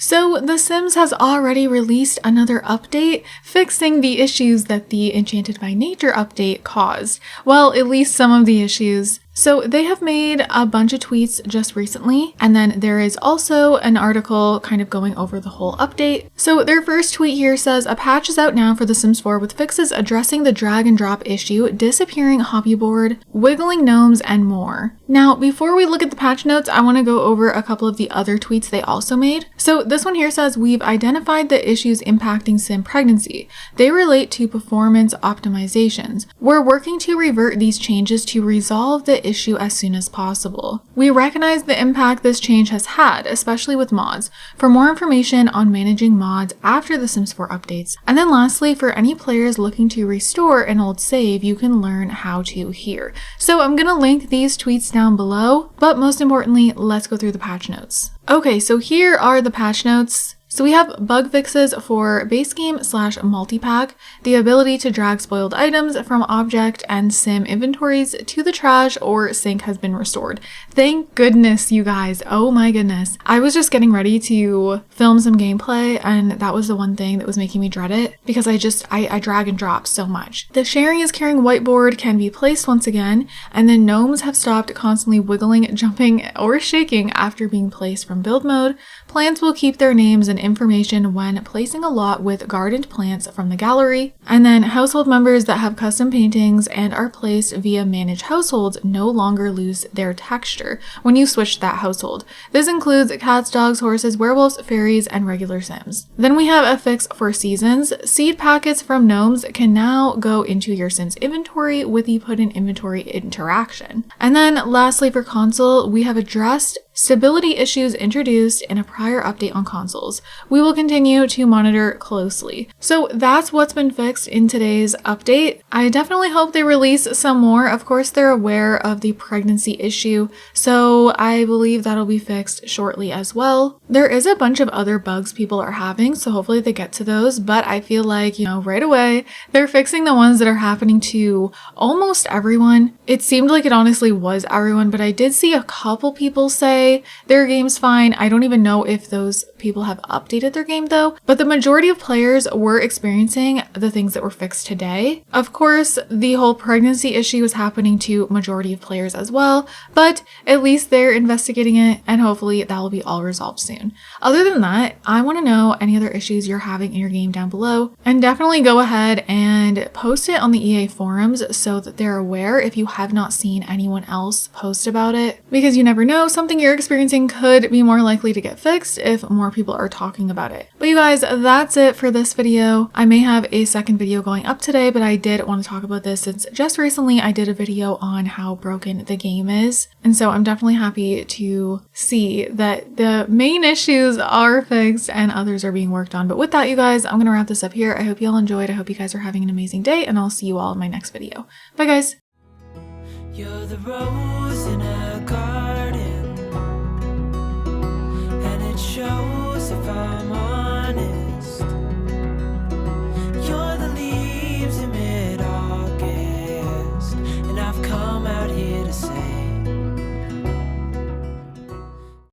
So The Sims has already released another update, fixing the issues that the Enchanted by Nature update caused. Well, at least some of the issues. So they have made a bunch of tweets just recently, and then there is also an article kind of going over the whole update. So their first tweet here says, a patch is out now for The Sims 4 with fixes addressing the drag and drop issue, disappearing hobby board, wiggling gnomes, and more. Now, before we look at the patch notes, I want to go over a couple of the other tweets they also made. So this one here says, we've identified the issues impacting Sim pregnancy. They relate to performance optimizations. We're working to revert these changes to resolve the issue as soon as possible. We recognize the impact this change has had, especially with mods. For more information on managing mods after the Sims 4 updates. And then lastly, for any players looking to restore an old save, you can learn how to here. So I'm gonna link these tweets down below, but most importantly, let's go through the patch notes. Okay, so here are the patch notes. So we have bug fixes for base game / multi-pack, the ability to drag spoiled items from object and sim inventories to the trash or sink has been restored. Thank goodness, you guys. Oh my goodness. I was just getting ready to film some gameplay and that was the one thing that was making me dread it because I drag and drop so much. The sharing is carrying whiteboard can be placed once again, and then gnomes have stopped constantly wiggling, jumping, or shaking after being placed from build mode. Plants will keep their names and information when placing a lot with gardened plants from the gallery. And then household members that have custom paintings and are placed via manage households no longer lose their texture when you switch that household. This includes cats, dogs, horses, werewolves, fairies, and regular Sims. Then we have a fix for seasons. Seed packets from gnomes can now go into your Sims inventory with the put in inventory interaction. And then lastly for console, we have addressed stability issues introduced in a prior update on consoles. We will continue to monitor closely. So that's what's been fixed in today's update. I definitely hope they release some more. Of course, they're aware of the pregnancy issue, so I believe that'll be fixed shortly as well. There is a bunch of other bugs people are having, so hopefully they get to those, but I feel like, right away, they're fixing the ones that are happening to almost everyone. It seemed like it honestly was everyone, but I did see a couple people say their game's fine. I don't even know if those people have updated their game though, but the majority of players were experiencing the things that were fixed today. Of course, the whole pregnancy issue is happening to majority of players as well, but at least they're investigating it and hopefully that will be all resolved soon. Other than that, I want to know any other issues you're having in your game down below, and definitely go ahead and post it on the EA forums so that they're aware if you have not seen anyone else post about it, because you never know, something you're experiencing could be more likely to get fixed if more people are talking about it. But you guys, that's it for this video. I may have a second video going up today, but I did want to talk about this since just recently I did a video on how broken the game is. And so I'm definitely happy to see that the main issues are fixed and others are being worked on. But with that, you guys, I'm going to wrap this up here. I hope you all enjoyed. I hope you guys are having an amazing day, and I'll see you all in my next video. Bye guys. You're the rose in a garden, and it shows if I'm